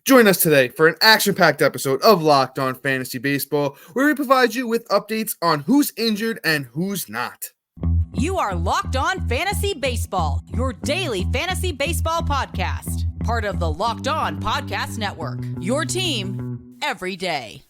Join us today for an action-packed episode of Locked On Fantasy Baseball, where we provide you with updates on who's injured and who's not. You are Locked On Fantasy Baseball, your daily fantasy baseball podcast. Part of the Locked On Podcast Network, your team every day.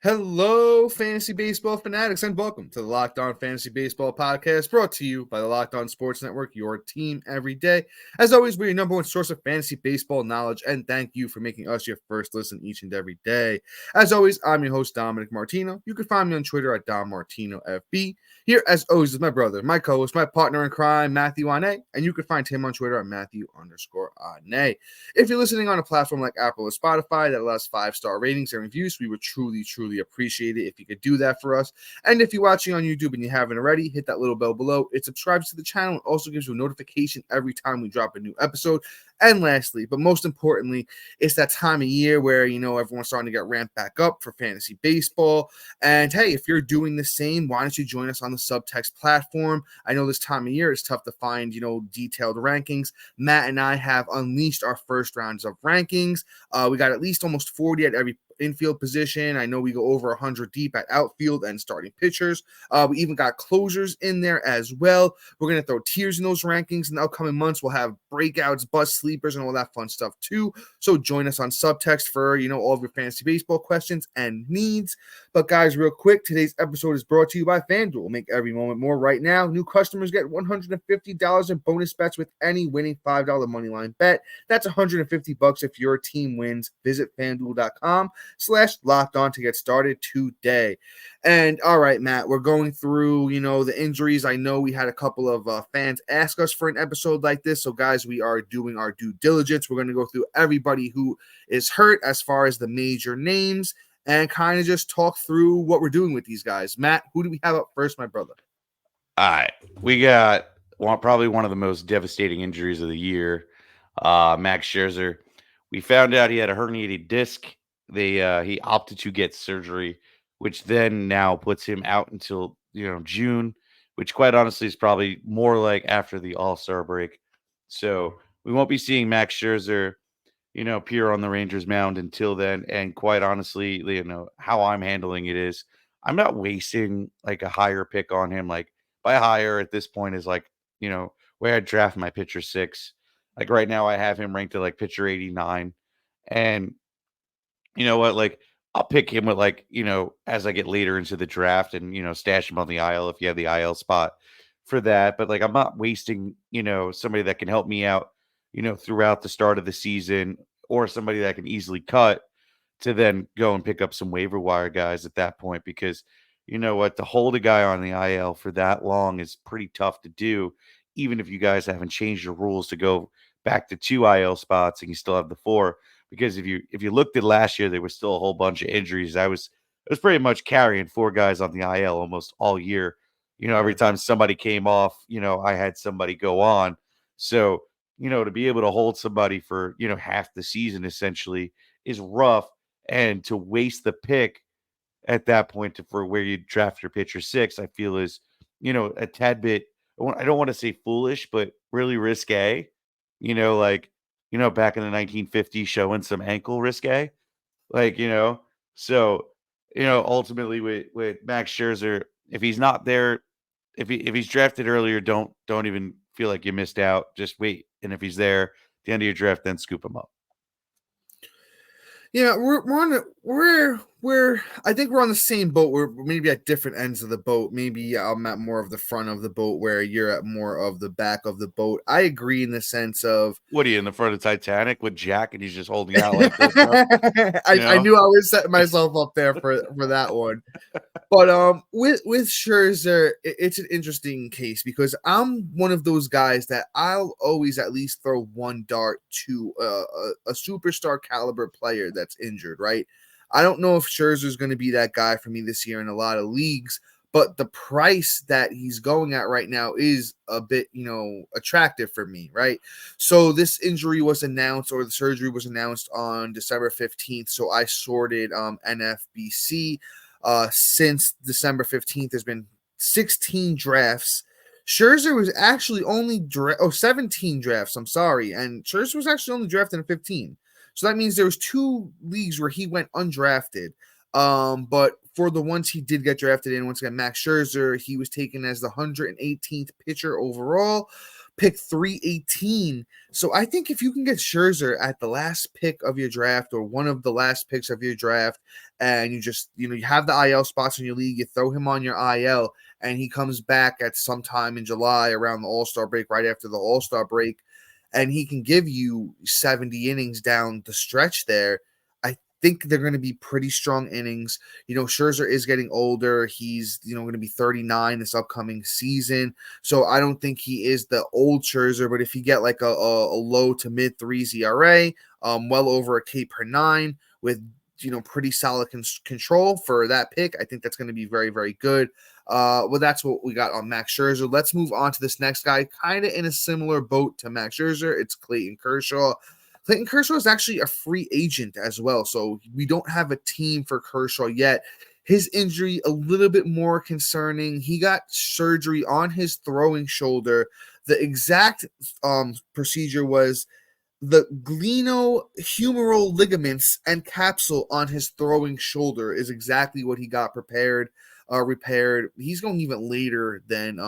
Hello, fantasy baseball fanatics, and welcome to the Locked On Fantasy Baseball podcast, brought to you by the Locked On Sports Network, your team every day. As always, we're your number one source of fantasy baseball knowledge, and thank you for making us your first listen each and every day. As always, I'm your host, Dominic Martino. You can find me on Twitter at DomMartinoFB. Here, as always, is my brother, my co-host, my partner in crime, Matthew Ane, and you can find him on Twitter at Matthew_Ane. If you're listening on a platform like Apple or Spotify that allows 5-star ratings and reviews, we would truly appreciate it if you could do that for us. And if you're watching on YouTube and you haven't already, hit that little bell below. It subscribes to the channel and also gives you a notification every time we drop a new episode. And lastly, but most importantly, it's that time of year where, everyone's starting to get ramped back up for fantasy baseball. And hey, if you're doing the same, why don't you join us on the Subtext platform? I know this time of year is tough to find, detailed rankings. Matt and I have unleashed our first rounds of rankings. We got at least almost 40 at every infield position. I know we go over 100 deep at outfield and starting pitchers. We even got closers in there as well. We're going to throw tiers in those rankings. In the upcoming months, we'll have breakouts, bust sleepers, and all that fun stuff too. So join us on Subtext for, all of your fantasy baseball questions and needs. But guys, real quick, today's episode is brought to you by FanDuel. Make every moment more right now. New customers get $150 in bonus bets with any winning $5 moneyline bet. That's $150 if your team wins. Visit FanDuel.com/locked on to get started today. And all right, Matt, we're going through, the injuries. I know we had a couple of fans ask us for an episode like this. So guys, we are doing our due diligence. We're going to go through everybody who is hurt as far as the major names and kind of just talk through what we're doing with these guys. Matt, who do we have up first, my brother? All right. We got probably one of the most devastating injuries of the year, Max Scherzer. We found out he had a herniated disc. He opted to get surgery, which then now puts him out until June, which quite honestly is probably more like after the All-Star break. So we won't be seeing Max Scherzer, appear on the Rangers mound until then. And quite honestly, how I'm handling it is I'm not wasting like a higher pick on him. Like by higher at this point is like, where I draft my pitcher 6. Like right now I have him ranked at like pitcher 89. And you know what? Like, I'll pick him with as I get later into the draft and, stash him on the IL if you have the IL spot for that. But like, I'm not wasting, somebody that can help me out, throughout the start of the season or somebody that I can easily cut to then go and pick up some waiver wire guys at that point. Because you know what? To hold a guy on the IL for that long is pretty tough to do, even if you guys haven't changed your rules to go back to 2 IL spots and you still have the 4. Because if you looked at last year, there was still a whole bunch of injuries. I was pretty much carrying 4 guys on the IL almost all year. Every time somebody came off, I had somebody go on. So, to be able to hold somebody for, half the season essentially is rough. And to waste the pick at that point for where you draft your pitcher 6, I feel is, a tad bit, I don't want to say foolish, but really risque. Like, back in the 1950s, showing some ankle risque, so, ultimately with Max Scherzer, if he's not there, if he's drafted earlier, don't even feel like you missed out. Just wait. And if he's there at the end of your draft, then scoop him up. Yeah, I think we're on the same boat. We're maybe at different ends of the boat. Maybe I'm at more of the front of the boat where you're at more of the back of the boat. I agree in the sense of, what are you in the front of Titanic with Jack and he's just holding out like this? I knew I was setting myself up there for that one. But with Scherzer, it's an interesting case because I'm one of those guys that I'll always at least throw one dart to a superstar caliber player that's injured, right? I don't know if Scherzer is going to be that guy for me this year in a lot of leagues, but the price that he's going at right now is a bit, attractive for me, right? So this injury was announced, or the surgery was announced on December 15th. So I sorted NFBC. Since December 15th, there's been 16 drafts. Scherzer was actually only 17 drafts. I'm sorry. And Scherzer was actually only drafted in 15. So that means there was 2 leagues where he went undrafted. But for the ones he did get drafted in, once again, Max Scherzer, he was taken as the 118th pitcher overall, pick 318. So I think if you can get Scherzer at the last pick of your draft, or one of the last picks of your draft, and you just, you have the IL spots in your league, you throw him on your IL, and he comes back at some time in July around the All-Star break, right after the All-Star break, and he can give you 70 innings down the stretch there, I think they're going to be pretty strong innings. Scherzer is getting older. He's, going to be 39 this upcoming season. So I don't think he is the old Scherzer, but if you get like a low to mid 3s ERA, well over a K per 9 with, pretty solid control for that pick, I think that's going to be very, very good. Well, that's what we got on Max Scherzer. Let's move on to this next guy, kind of in a similar boat to Max Scherzer. It's Clayton Kershaw. Clayton Kershaw is actually a free agent as well, so we don't have a team for Kershaw yet. His injury, a little bit more concerning. He got surgery on his throwing shoulder. The exact procedure was the glenohumeral ligaments and capsule on his throwing shoulder is exactly what he got repaired. He's going even later than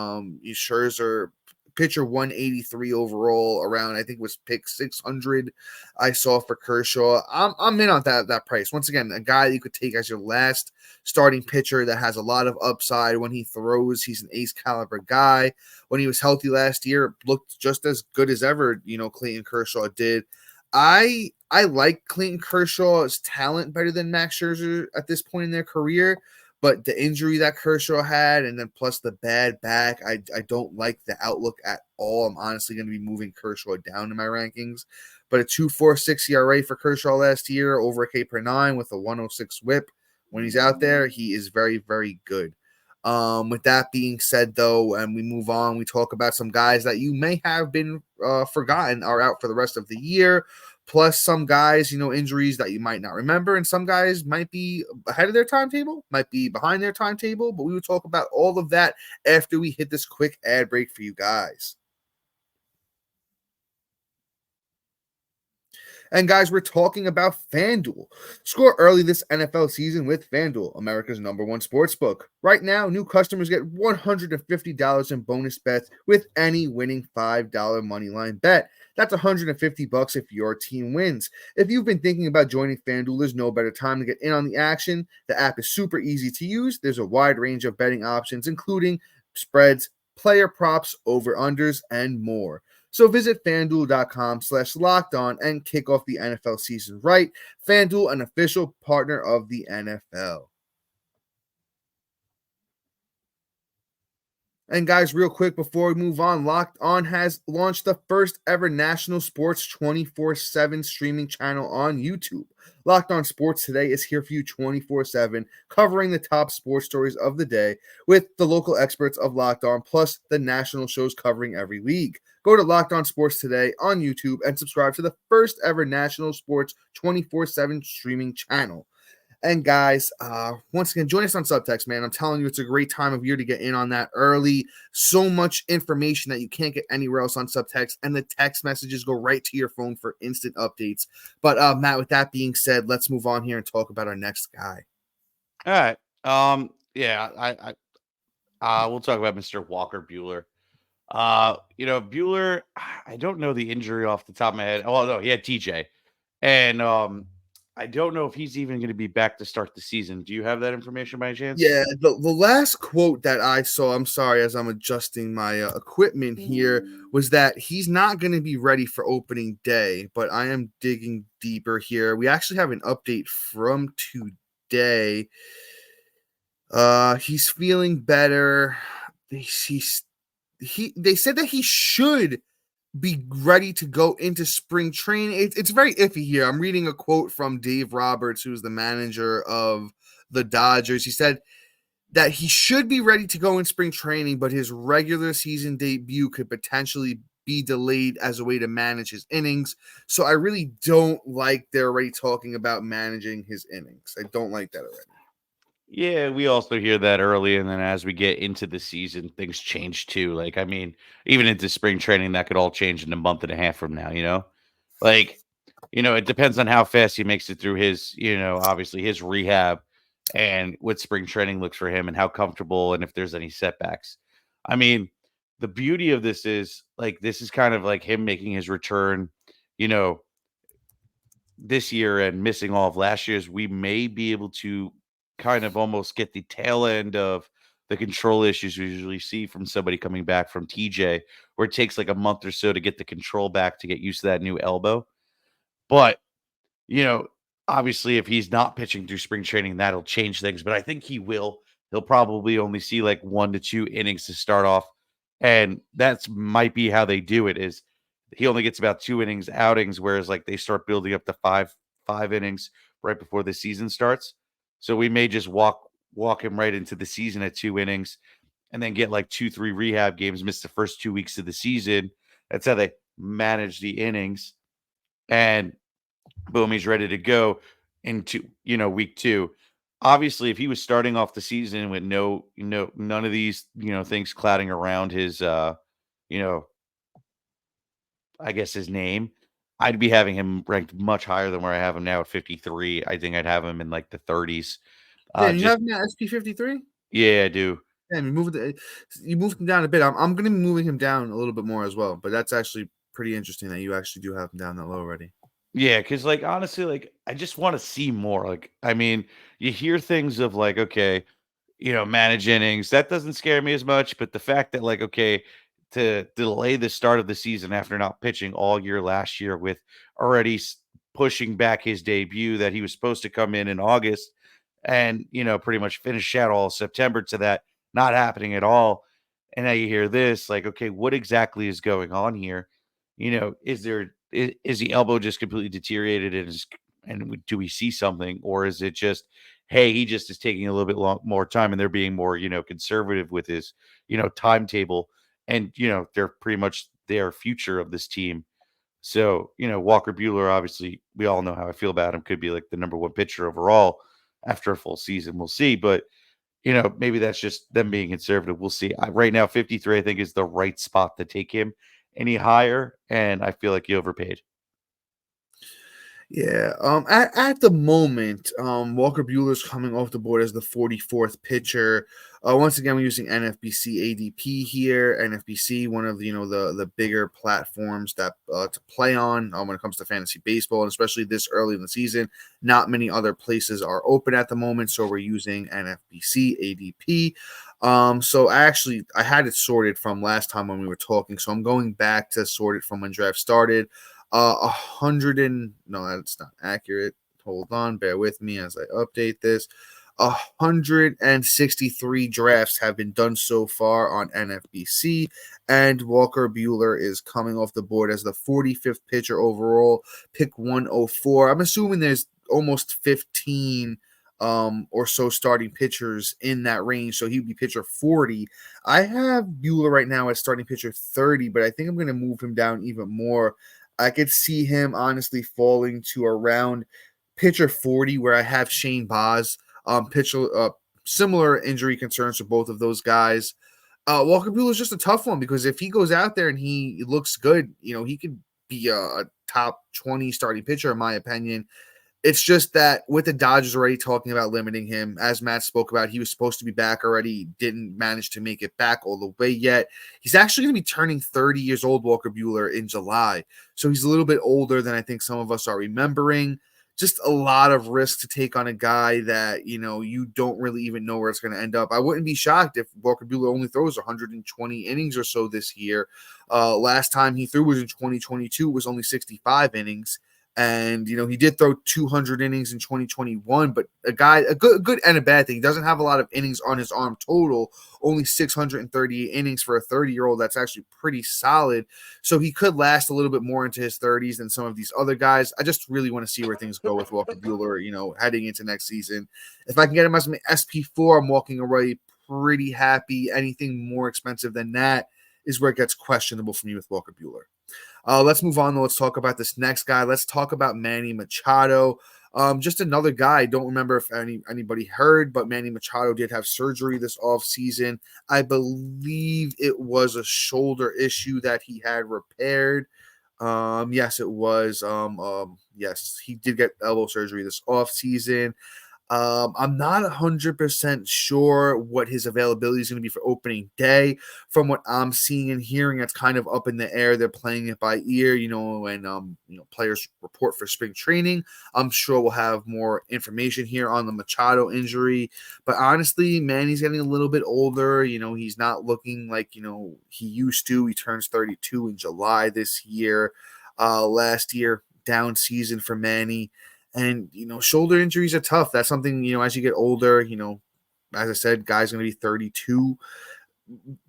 Scherzer. Pitcher 183 overall, around, I think it was pick 600 I saw for Kershaw. I'm in on that price. Once again, a guy you could take as your last starting pitcher that has a lot of upside. When he throws, he's an ace caliber guy. When he was healthy last year, looked just as good as ever, Clayton Kershaw did. I like Clayton Kershaw's talent better than Max Scherzer at this point in their career. But the injury that Kershaw had, and then plus the bad back, I don't like the outlook at all. I'm honestly going to be moving Kershaw down in my rankings. But a 2.46 ERA for Kershaw last year, over a K per 9 with a 106 whip. When he's out there, he is very, very good. With that being said, though, and we move on, we talk about some guys that you may have been forgotten are out for the rest of the year. Plus some guys, injuries that you might not remember, and some guys might be ahead of their timetable, might be behind their timetable, but we will talk about all of that after we hit this quick ad break for you guys. And guys, we're talking about FanDuel. Score early this NFL season with FanDuel, America's #1 sportsbook. Right now, new customers get $150 in bonus bets with any winning $5 moneyline bet. That's $150 if your team wins. If you've been thinking about joining FanDuel, there's no better time to get in on the action. The app is super easy to use. There's a wide range of betting options, including spreads, player props, over-unders, and more. So visit FanDuel.com/lockedon and kick off the NFL season right. FanDuel, an official partner of the NFL. And guys, real quick before we move on, Locked On has launched the first ever national sports 24/7 streaming channel on YouTube. Locked On Sports Today is here for you 24/7, covering the top sports stories of the day with the local experts of Locked On, plus the national shows covering every league. Go to Locked On Sports Today on YouTube and subscribe to the first ever national sports 24/7 streaming channel. And guys, once again, join us on Subtext, man. I'm telling you, it's a great time of year to get in on that early. So much information that you can't get anywhere else on Subtext, and the text messages go right to your phone for instant updates. But Matt, with that being said, let's move on here and talk about our next guy. All right. Yeah, we'll talk about Mr. Walker Buehler. Buehler, I don't know the injury off the top of my head. Oh no, he had TJ, and I don't know if he's even going to be back to start the season. Do you have that information by chance? Yeah, the last quote that I saw, I'm sorry, as I'm adjusting my equipment here, was that he's not going to be ready for opening day, but I am digging deeper here. We actually have an update from today. He's feeling better. They said that he should be ready to go into spring training. It's very iffy here. I'm reading a quote from Dave Roberts, who's the manager of the Dodgers. He said that he should be ready to go in spring training, but his regular season debut could potentially be delayed as a way to manage his innings. So I really don't like they're already talking about managing his innings. I don't like that already. Yeah, we also hear that early, and then as we get into the season, things change too. Like, I mean, even into spring training, that could all change in a month and a half from now, you know? Like, it depends on how fast he makes it through his, obviously his rehab and what spring training looks for him and how comfortable and if there's any setbacks. I mean, the beauty of this is like this is kind of like him making his return, you know, this year and missing all of last year's. We may be able to kind of almost get the tail end of the control issues we usually see from somebody coming back from TJ, where it takes like a month or so to get the control back to get used to that new elbow. But you know, obviously, if he's not pitching through spring training, that'll change things, but I think he will. He'll probably only see like 1 to 2 innings to start off, and that's might be how they do it is he only gets about 2 innings outings, whereas like they start building up to 5 innings right before the season starts. So we may just walk him right into the season at 2 innings and then get like 2, 3 rehab games, miss the first 2 weeks of the season. That's how they manage the innings. And boom, he's ready to go into, week 2. Obviously, if he was starting off the season with none of these, things clouding around his you know, I guess his name, I'd be having him ranked much higher than where I have him now at 53. I think I'd have him in like the 30s. Damn, you Just have him at SP53? yeah, I do. Damn, you moved him down a bit. I'm going to be moving him down a little bit more as well, but that's actually pretty interesting that you actually do have him down that low already. Yeah, because like honestly, like I just want to see more. Like, I mean, you hear things of like, okay, manage innings. That doesn't scare me as much, but the fact that like, okay, to delay the start of the season after not pitching all year last year with already pushing back his debut that he was supposed to come in August and, pretty much finish out all September to that not happening at all. And now you hear this, like, okay, what exactly is going on here? Is the elbow just completely deteriorated and do we see something, or is it just hey, he just is taking a little bit more time and they're being more, conservative with his, timetable. And, they're pretty much their future of this team. So, Walker Buehler, obviously, we all know how I feel about him. Could be like the number 1 pitcher overall after a full season. We'll see. But, maybe that's just them being conservative. We'll see. Right now, 53, I think, is the right spot to take him any higher. And I feel like he overpaid. Yeah. At the moment, Walker Buehler's coming off the board as the 44th pitcher. Once again, we're using NFBC ADP here. NFBC, one of the bigger platforms that to play on when it comes to fantasy baseball, and especially this early in the season. Not many other places are open at the moment, so we're using NFBC ADP. So I had it sorted from last time when we were talking, so I'm going back to sort it from when draft started. 100 and no, that's not accurate. Hold on, bear with me as I update this. 163 drafts have been done so far on NFBC, and Walker Buehler is coming off the board as the 45th pitcher overall, pick 104. I'm assuming there's almost 15 or so starting pitchers in that range, so he'd be pitcher 40. I have Buehler right now as starting pitcher 30, but I think I'm going to move him down even more. I could see him honestly falling to around pitcher 40, where I have Shane Baz. Pitcher, similar injury concerns for both of those guys. Walker Buehler is just a tough one because if he goes out there and he looks good, he could be a top 20 starting pitcher, in my opinion. It's just that with the Dodgers already talking about limiting him, as Matt spoke about, he was supposed to be back already, didn't manage to make it back all the way yet. He's actually going to be turning 30 years old, Walker Buehler, in July. So he's a little bit older than I think some of us are remembering. Just a lot of risk to take on a guy that, you don't really even know where it's going to end up. I wouldn't be shocked if Walker Buehler only throws 120 innings or so this year. Last time he threw was in 2022. It was only 65 innings. And, he did throw 200 innings in 2021, but a good and a bad thing. He doesn't have a lot of innings on his arm total, only 638 innings for a 30-year-old. That's actually pretty solid. So he could last a little bit more into his 30s than some of these other guys. I just really want to see where things go with Walker Buehler, heading into next season. If I can get him as my SP4, I'm walking away pretty happy. Anything more expensive than that is where it gets questionable for me with Walker Buehler. Let's move on. Let's talk about this next guy. Let's talk about Manny Machado. Just another guy. I don't remember if anybody heard, but Manny Machado did have surgery this offseason. I believe it was a shoulder issue that he had repaired. Yes, it was. Yes, he did get elbow surgery this offseason. I'm not 100% sure what his availability is going to be for opening day. From what I'm seeing and hearing, that's kind of up in the air. They're playing it by ear, when players report for spring training. I'm sure we'll have more information here on the Machado injury. But honestly, Manny's getting a little bit older. He's not looking like, he used to. He turns 32 in July this year. Last year, down season for Manny. And, shoulder injuries are tough. That's something, as you get older, as I said, guy's going to be 32,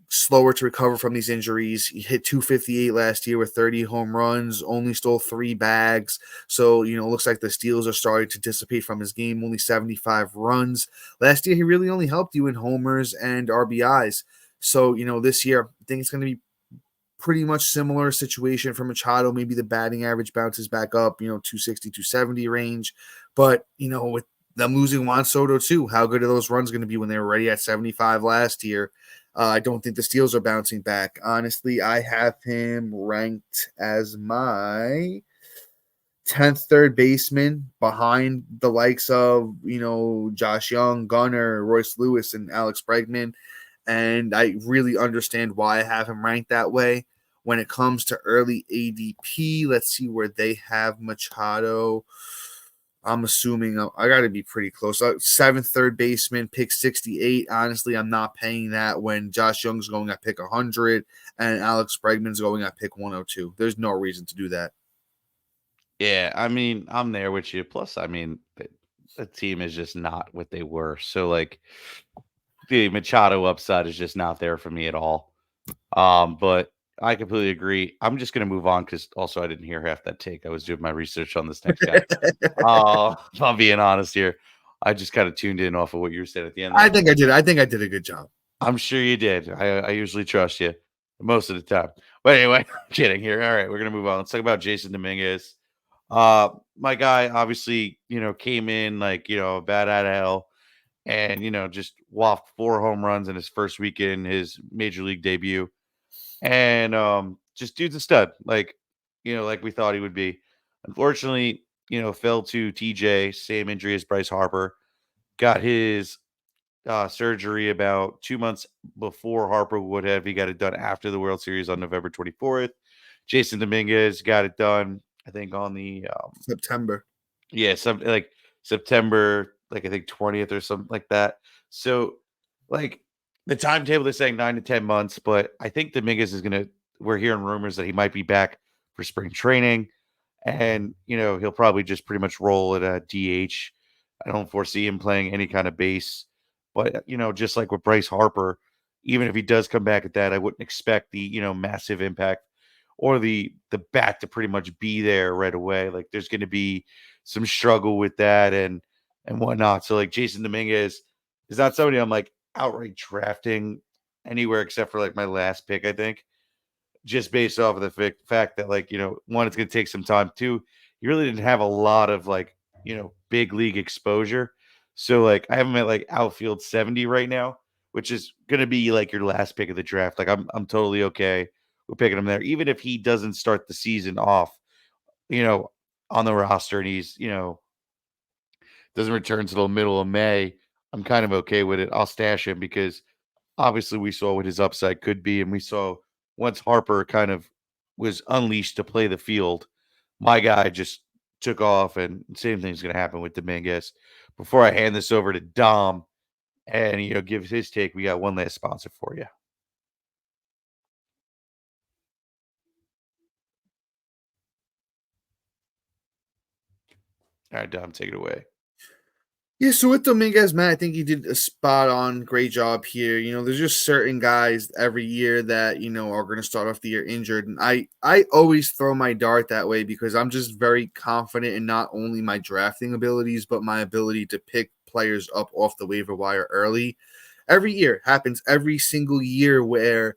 slower to recover from these injuries. He hit 258 last year with 30 home runs, only stole 3 bags. So, looks like the steals are starting to dissipate from his game, only 75 runs. Last year, he really only helped you in homers and RBIs. So, this year, I think it's going to be pretty much similar situation for Machado. Maybe the batting average bounces back up, 260, 270 range. But, with them losing Juan Soto too, how good are those runs going to be when they were already at 75 last year? I don't think the steals are bouncing back. Honestly, I have him ranked as my 10th third baseman behind the likes of, Josh Young, Gunnar, Royce Lewis, and Alex Bregman. And I really understand why I have him ranked that way. When it comes to early ADP, let's see where they have Machado. I'm assuming I got to be pretty close. 7th third baseman, pick 68. Honestly, I'm not paying that when Josh Young's going at pick 100 and Alex Bregman's going at pick 102. There's no reason to do that. Yeah, I mean, I'm there with you. Plus, I mean, the team is just not what they were. So, like, the Machado upside is just not there for me at all. But I completely agree. I'm just going to move on because also I didn't hear half that take. I was doing my research on this next guy. If I'm being honest here, I just kind of tuned in off of what you said at the end. I think I did. I think I did a good job. I'm sure you did. I usually trust you most of the time. But anyway, kidding here. All right, we're going to move on. Let's talk about Jason Dominguez. My guy obviously, came in like, bad out of hell and, just wafted 4 home runs in his first weekend, his major league debut. And just dude's a stud, like we thought he would be. Unfortunately, fell to TJ, same injury as Bryce Harper. Got his surgery about 2 months before Harper would have. He got it done after the World Series on November 24th. Jason Dominguez got it done, I think, on the September. Yeah, something like September, like I think 20th or something like that. So, like the timetable is saying 9 to 10 months, but I think Dominguez is gonna. We're hearing rumors that he might be back for spring training, and he'll probably just pretty much roll at a DH. I don't foresee him playing any kind of base, but just like with Bryce Harper, even if he does come back at that, I wouldn't expect the massive impact or the bat to pretty much be there right away. Like there's going to be some struggle with that and whatnot. So like Jason Dominguez is not somebody I'm like outright drafting anywhere except for like my last pick, I think, just based off of the fact that like, one, it's going to take some time. Two, you really didn't have a lot of like, big league exposure. So like I have him at like outfield 70 right now, which is going to be like your last pick of the draft. Like I'm totally okay with picking him there, even if he doesn't start the season off, on the roster and he's, doesn't return until the middle of May. I'm kind of okay with it. I'll stash him because obviously we saw what his upside could be. And we saw once Harper kind of was unleashed to play the field, my guy just took off and same thing's going to happen with Dominguez. Before I hand this over to Dom and, give his take, we got one last sponsor for you. All right, Dom, take it away. Yeah, so with Dominguez, man, I think he did a spot on great job here. There's just certain guys every year that, are going to start off the year injured. And I always throw my dart that way because I'm just very confident in not only my drafting abilities, but my ability to pick players up off the waiver wire early. Every year happens every single year where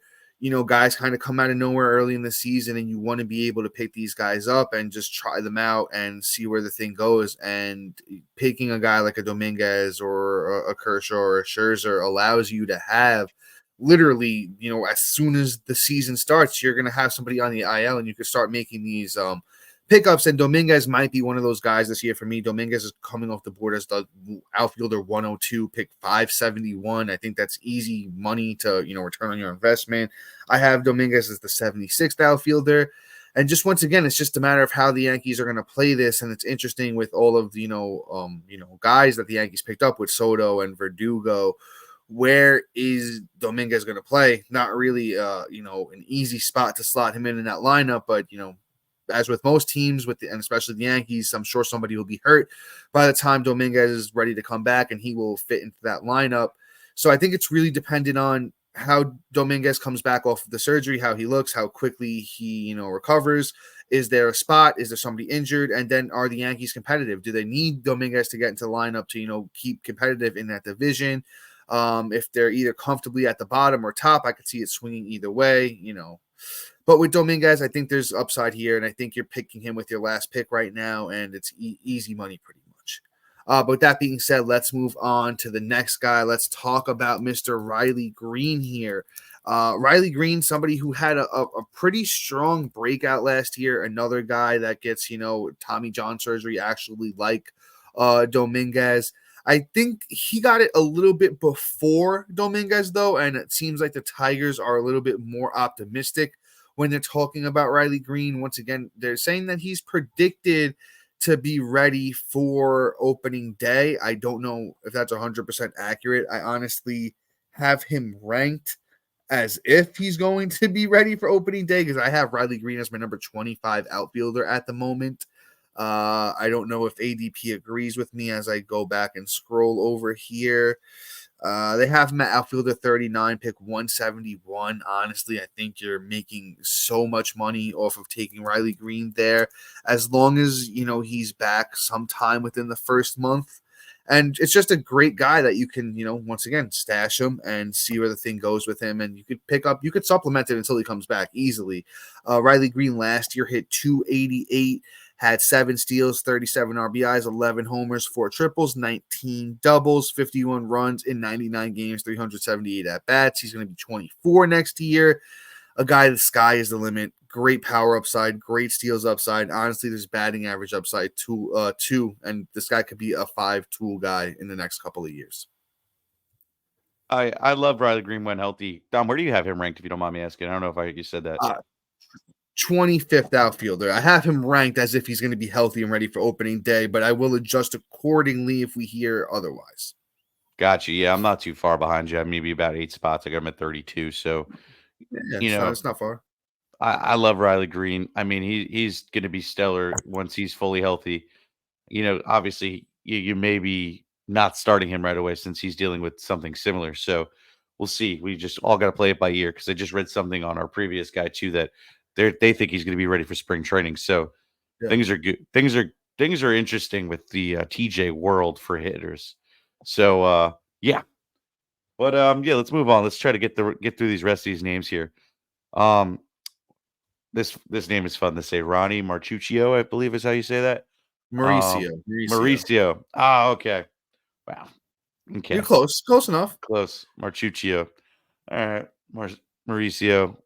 guys kind of come out of nowhere early in the season and you want to be able to pick these guys up and just try them out and see where the thing goes. And picking a guy like a Dominguez or a Kershaw or a Scherzer allows you to have literally, as soon as the season starts, you're going to have somebody on the IL and you can start making these pickups. And Dominguez might be one of those guys this year for me. Dominguez is coming off the board as the outfielder 102, pick 571. I think that's easy money to, return on your investment. I have Dominguez as the 76th outfielder. And just once again, it's just a matter of how the Yankees are going to play this. And it's interesting with all of the, guys that the Yankees picked up with Soto and Verdugo. Where is Dominguez going to play? Not really, an easy spot to slot him in that lineup, but, as with most teams, and especially the Yankees, I'm sure somebody will be hurt by the time Dominguez is ready to come back, and he will fit into that lineup. So I think it's really dependent on how Dominguez comes back off of the surgery, how he looks, how quickly he, recovers. Is there a spot? Is there somebody injured? And then are the Yankees competitive? Do they need Dominguez to get into the lineup to, keep competitive in that division? If they're either comfortably at the bottom or top, I could see it swinging either way, But with Dominguez, I think there's upside here, and I think you're picking him with your last pick right now, and it's easy money pretty much. But with that being said, let's move on to the next guy. Let's talk about Mr. Riley Green here. Riley Green, somebody who had a pretty strong breakout last year, another guy that gets, Tommy John surgery actually like Dominguez. I think he got it a little bit before Dominguez, though, and it seems like the Tigers are a little bit more optimistic when they're talking about Riley Green. Once again, they're saying that he's predicted to be ready for opening day. I don't know if that's 100% accurate. I honestly have him ranked as if he's going to be ready for opening day because I have Riley Green as my number 25 outfielder at the moment. I don't know if ADP agrees with me as I go back and scroll over here. They have him at outfielder 39, pick 171. Honestly, I think you're making so much money off of taking Riley Green there, as long as, he's back sometime within the first month. And it's just a great guy that you can, once again, stash him and see where the thing goes with him. And you could supplement it until he comes back easily. Riley Green last year hit 288. Had 7 steals, 37 RBIs, 11 homers, 4 triples, 19 doubles, 51 runs in 99 games, 378 at-bats. He's going to be 24 next year. A guy, the sky is the limit. Great power upside, great steals upside. Honestly, there's batting average upside too, and this guy could be a 5-tool guy in the next couple of years. I love Riley Green when healthy. Dom, where do you have him ranked, if you don't mind me asking? I don't know if you said that. 25th outfielder. I have him ranked as if he's going to be healthy and ready for opening day, but I will adjust accordingly if we hear otherwise. Gotcha. Yeah, I'm not too far behind you. I'm maybe about 8 spots. I got him at 32. So, It's not far. I love Riley Green. I mean, he's going to be stellar once he's fully healthy. Obviously, you may be not starting him right away since he's dealing with something similar. So we'll see. We just all got to play it by ear because I just read something on our previous guy too that they think he's going to be ready for spring training. So things are good. Things are interesting with the TJ world for hitters. So yeah. But yeah, let's move on. Let's try to get through these rest of these names here. This name is fun to say. Ronnie Marchuccio, I believe is how you say that. Mauricio. Ah, okay. Wow. Okay. You're close enough. Close. Marchuccio. All right. Mauricio.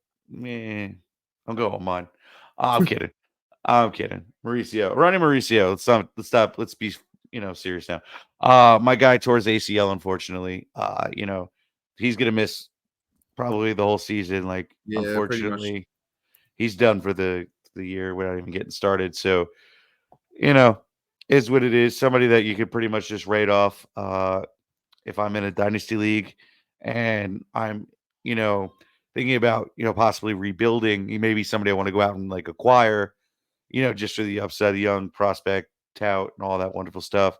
I'll go on mine. I'm kidding. Mauricio. Ronnie Mauricio. Let's stop. Let's be, serious now. My guy towards ACL, unfortunately. He's gonna miss probably the whole season. Like, unfortunately, he's done for the year without even getting started. So, is what it is. Somebody that you could pretty much just write off. If I'm in a dynasty league and I'm, thinking about, possibly rebuilding, he may be somebody I want to go out and like acquire, just for the upside, the young prospect tout and all that wonderful stuff.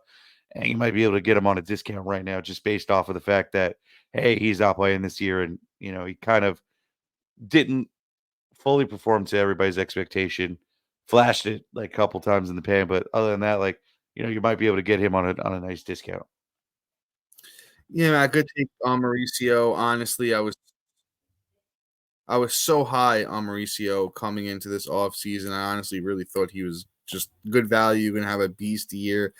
And you might be able to get him on a discount right now just based off of the fact that, hey, he's not playing this year. And, he kind of didn't fully perform to everybody's expectation, flashed it like a couple times in the pan. But other than that, like, you might be able to get him on a nice discount. Yeah, I could take on Mauricio. Honestly, I was so high on Mauricio coming into this offseason. I honestly really thought he was just good value, going to have a beast year.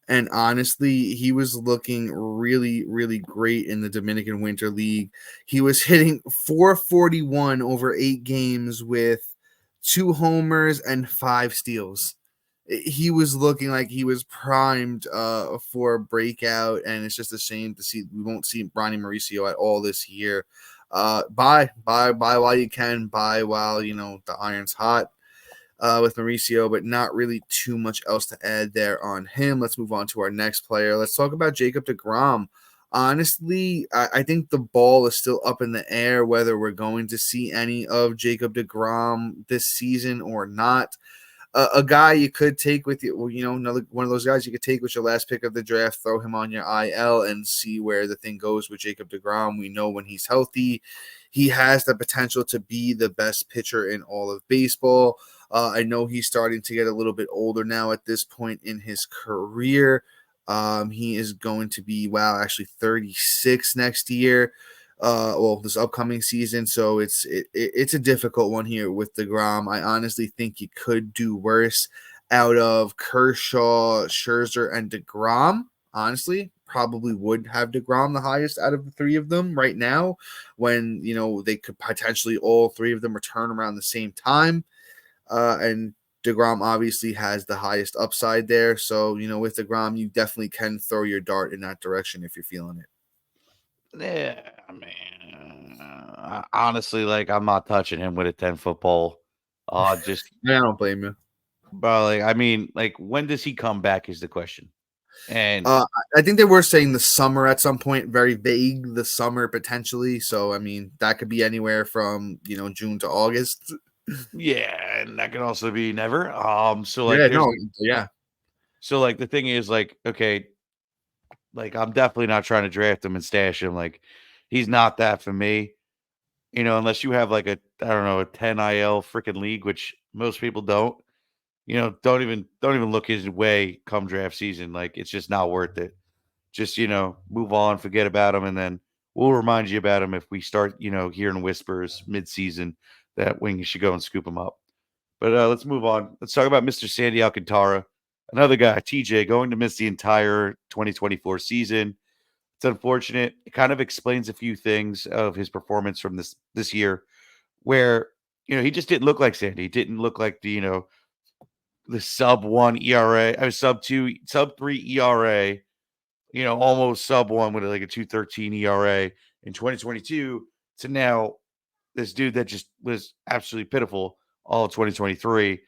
And honestly, he was looking really, really great in the Dominican Winter League. He was hitting 441 over 8 games with 2 homers and 5 steals. He was looking like he was primed for a breakout, and it's just a shame to see we won't see Ronnie Mauricio at all this year. Buy while you can, buy while the iron's hot with Mauricio, but not really too much else to add there on him. Let's move on to our next player. Let's talk about Jacob deGrom. Honestly, I think the ball is still up in the air whether we're going to see any of Jacob deGrom this season or not. A guy you could take with you, another one of those guys you could take with your last pick of the draft, throw him on your IL and see where the thing goes with Jacob deGrom. We know when he's healthy, he has the potential to be the best pitcher in all of baseball. I know he's starting to get a little bit older now at this point in his career. He is going to be, actually 36 next year. This upcoming season. So it's a difficult one here with deGrom. I honestly think you could do worse out of Kershaw, Scherzer, and deGrom. Honestly, probably would have deGrom the highest out of the 3 of them right now when, they could potentially all 3 of them return around the same time. And deGrom obviously has the highest upside there. So, with deGrom, you definitely can throw your dart in that direction if you're feeling it. Yeah, man. Honestly, like, I'm not touching him with a 10-foot pole. Just, I don't blame you. but like, I mean, like, when does he come back is the question. And I think they were saying the summer at some point, very vague, the summer potentially. So, I mean, that could be anywhere from, June to August. yeah, and that can also be never. So like, Yeah, no, yeah. So like, the thing is, like, okay, like, I'm definitely not trying to draft him and stash him. Like, he's not that for me. Unless you have like I don't know, a 10 IL freaking league, which most people don't. Don't even look his way come draft season. Like, it's just not worth it. Just, move on, forget about him, and then we'll remind you about him if we start, hearing whispers mid-season that Wing should go and scoop him up. But let's move on. Let's talk about Mr. Sandy Alcantara, another guy, TJ, going to miss the entire 2024 season. It's unfortunate. It kind of explains a few things of his performance from this year, where he just didn't look like Sandy. He didn't look like the sub 1 ERA, I was sub 2, sub 3 ERA. Almost sub 1 with like a 2.13 ERA in 2022 to now this dude that just was absolutely pitiful all of 2023.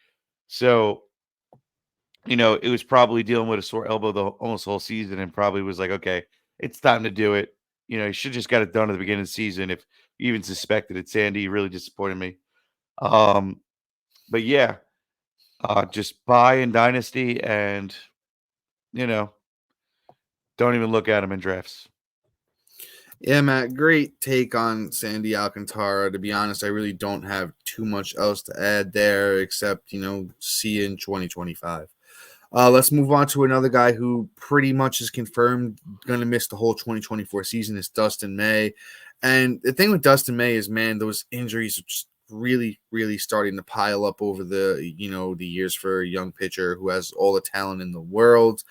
So, it was probably dealing with a sore elbow almost the whole season and probably was like, okay, it's time to do it. You should just got it done at the beginning of the season. If you even suspected it, Sandy really disappointed me. But yeah, just buy in Dynasty and, don't even look at him in drafts. Yeah, Matt, great take on Sandy Alcantara. To be honest, I really don't have too much else to add there except, see you in 2025. Let's move on to another guy who pretty much is confirmed going to miss the whole 2024 season is Dustin May. And the thing with Dustin May is, man, those injuries are just really, really starting to pile up over the years for a young pitcher who has all the talent in the world.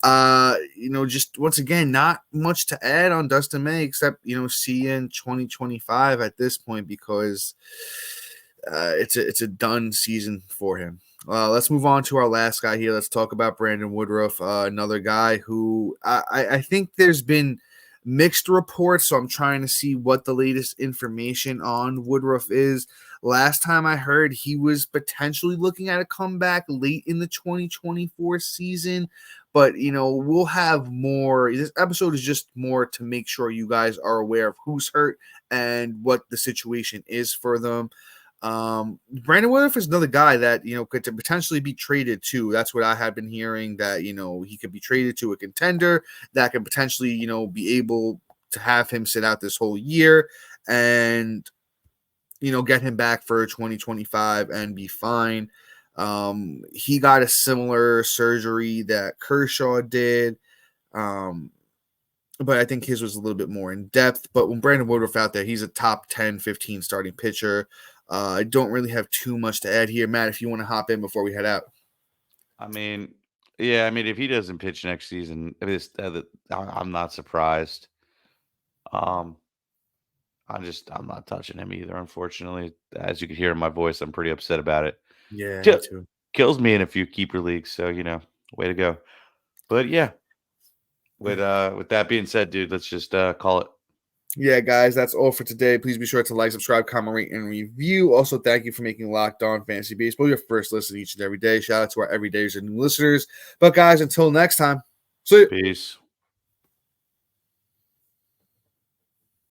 Just once again, not much to add on Dustin May except, see you in 2025 at this point because it's a done season for him. Let's move on to our last guy here. Let's talk about Brandon Woodruff, another guy who I think there's been mixed reports, so I'm trying to see what the latest information on Woodruff is. Last time I heard, he was potentially looking at a comeback late in the 2024 season, but we'll have more. This episode is just more to make sure you guys are aware of who's hurt and what the situation is for them. Brandon Woodruff is another guy that, could potentially be traded to. That's what I have been hearing, that, he could be traded to a contender that can potentially, be able to have him sit out this whole year and, get him back for 2025 and be fine. He got a similar surgery that Kershaw did. But I think his was a little bit more in depth. But when Brandon Woodruff out there, he's a top 10, 15 starting pitcher. I don't really have too much to add here. Matt, if you want to hop in before we head out. I mean, yeah, I mean, if he doesn't pitch next season, I'm not surprised. I'm not touching him either, unfortunately. As you can hear in my voice, I'm pretty upset about it. Yeah, Kill- me too. Kills me in a few keeper leagues, so way to go. But yeah, with that being said, dude, let's just call it. Yeah, guys, that's all for today. Please be sure to like, subscribe, comment, rate, and review. Also, thank you for making Locked On Fantasy Baseball your first listen each and every day. Shout out to our everydayers and new listeners. But guys, until next time, see you. Peace.